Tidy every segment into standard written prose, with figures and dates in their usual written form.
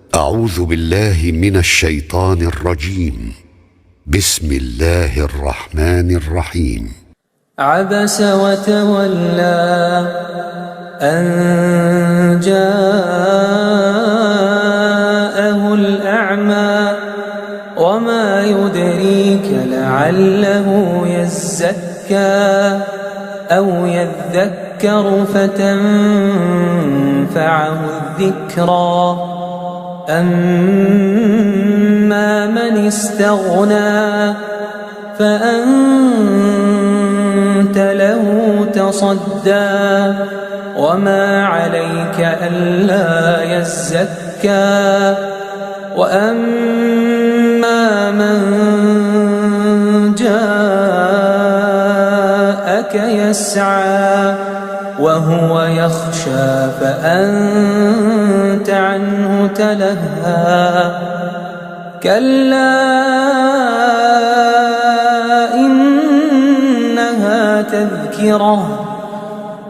أعوذ بالله من الشيطان الرجيم. بسم الله الرحمن الرحيم. عبس وتولى أن جاءه الأعمى وما يدريك لعله يزكى أو يذكر فتنفعه الذكرى أما من استغنى فأنت له تصدى وما عليك ألا يزكى وأما من جاءك يسعى وهو يخشى فأنت عنه تلهى كلا إنها تذكرة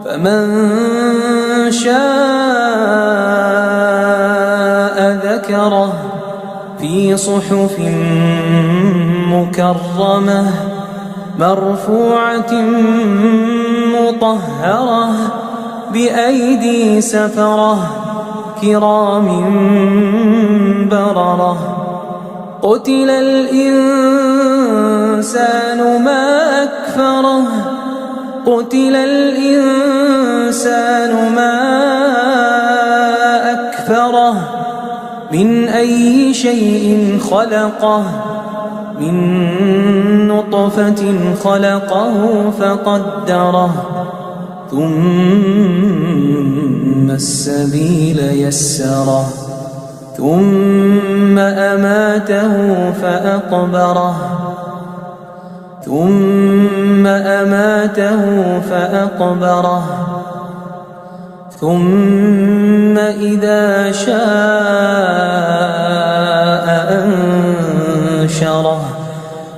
فمن شاء ذكره في صحف مكرمة مرفوعة مطهرة بأيدي سفرة كرام بررة قتل الإنسان ما أكفره قتل الإنسان ما أكفره من أي شيء خلقه من نطفة خلقه فقدره ثم السبيل يسره ثم أماته فأقبره ثم إذا شاء أنشره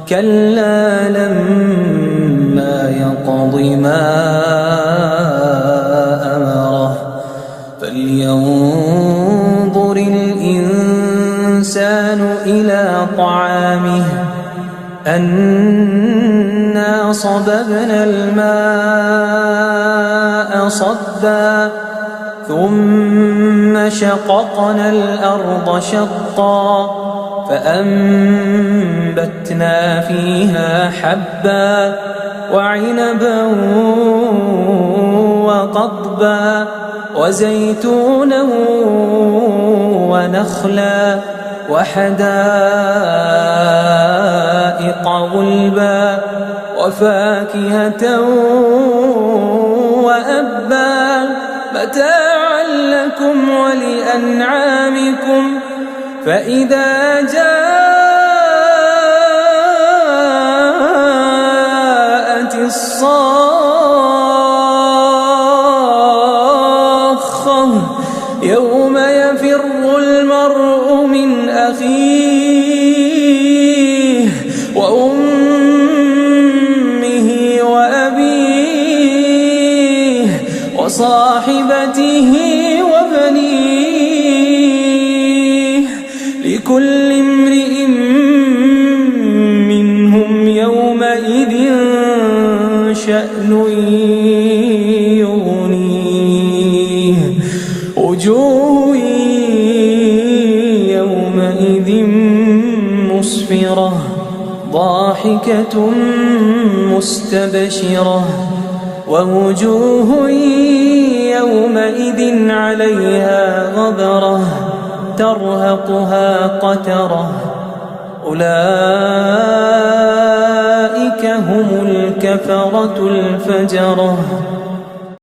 كلا لما يقض ما أمره فلينظر الإنسان إلى طعامه أنا صببنا الماء صبا ثم شققنا الأرض شقا فأنبتنا فيها حبا وعنبا وقضبا وزيتونا ونخلا وحدائق غلبا وفاكهة وأبا متاعا لكم ولأنعامكم فإذا جاءت الصاخة يوم يفر المرء من أخيه وأمه وأبيه وصاحبته وبنيه لكل امرئ منهم يومئذ شأن يغنيه وجوه يومئذ مسفرة ضاحكة مستبشرة ووجوه يومئذ عليها غبرة ترهقها قترة أولئك هم الكفرة الفجرة.